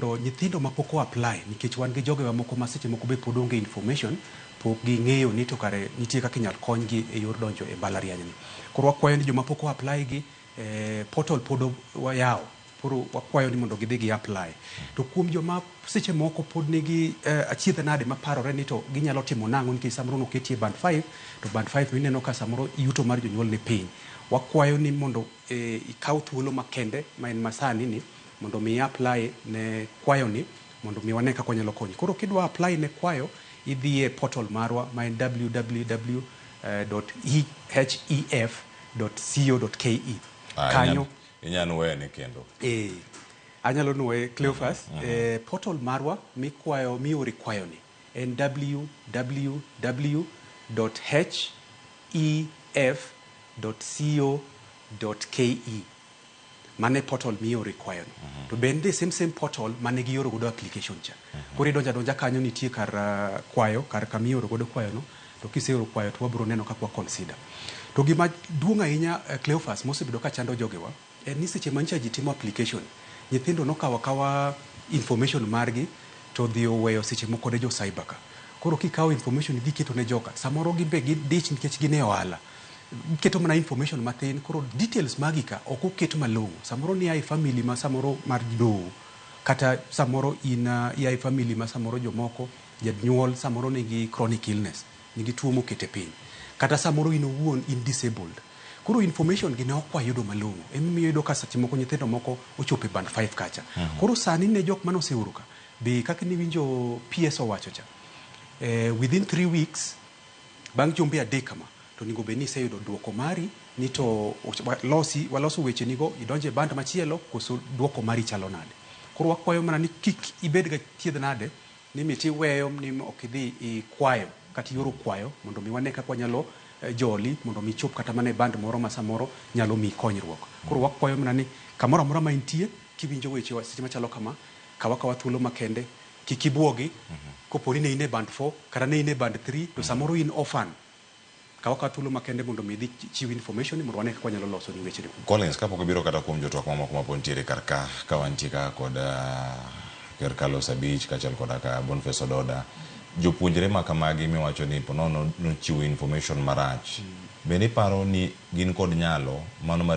nyithindo mapoko apply nikech wan gi jogo mamoko ma seche moko be pod onge information pok gi ng'eyo ni to kare nitie kaka inyal konygi e yor donjo e mbalariany ni. Koro wakwayo ni joma poko apply gi portal pod wayawo. Koro wakwayo ni mondo gidhi gi apply. To kuom joma seche moko pod nigi achiedh nade maparore ni to ginyalo timo nang'o nikech samoro noketie band 5 to band 5 ineno ka samoro yuto mar jonyuol ni piny. Wakwayo ni mondo ikaw thuolo makende ma en masani ni mondo mi apply ne kwayo ni mondo mi wane kaka wanyalo konyi. Koro kidwa apply ne kwayo idhi e portal marwa ma en www.hef.co.ke. Kanyo inyalo wene kendo. Anyalo nuwe Cleophas. Portal marwa mikwayo miore kwayo ni en www.hef.co.ke. Mane portal miore kwayo ni. To bende same portal mane gioro godo application cha. Koro donja kanyo nitie kar kwayo, kar kamioro godo kwayo no. To kiseoro kwayo to wabro neno kaka wa consider. To gima duong' ahinya Cleophas mosebedo ka chando jogewa en ni seche mancha ji timo application. Nyithindo nokawa information margi to dhi oweyo seche moko ne jo cyber ka. Koro kikawo information idhi keto ne joka. Samoro gimbe gidich nikech gine ohala. Keto mana information matin, koro details magi ka ok oketo malong'o. Samoro ni ai family ma samoro mar do kata samoro ai family ma samoro jomoko janyuol samoro nigi chronic illness, nigi tuo mokete piny. Kata samoro in owuon in disabled. Koro information gi ne okwa yudo malong'o. Emiyo yudo ka seche moko nyithindo moko ochope band 5 kacha. Koro sani ne jok mano seuro ka. Be kaka ni winjo PS owacho cha. Within 3 weeks bang' jumbe adek kama to ningo be ni iseyudo duoko mari ni to waloso weche nigo idonje band machielo koso duoko mari chalo nade. Koro wakwayo mana ni kik ibed ga thiedh nade ni miti weyo ni ok idhi ikwayo kata yoro kwayo mondo mi wane kaka wanyalo joli mondo mi chop kata mane band moro ma samoro nyalo mi konyruok. Koro wakwayo mana ni kamoro amora ma intie kiwinjo weche seche machalo kama kawa thuolo makende kikibuogi koponi ne ine band 4 kata ne ine band 3 to samoro in orphan kawa thuolo makende mondo mi dhi chiw information mondo wane kaka wanyalo loso ni weche ni. Collins kapok ibiro kata kuom jotwak mamoko ma pontiere karka ka wantie ka kod Ker Carlos Abich kachal kod ka Boniface Ododa jopuonjre ma kamagi miwacho ni ponono no chiwo information marach. Bende paro ni gin kod nyalo mano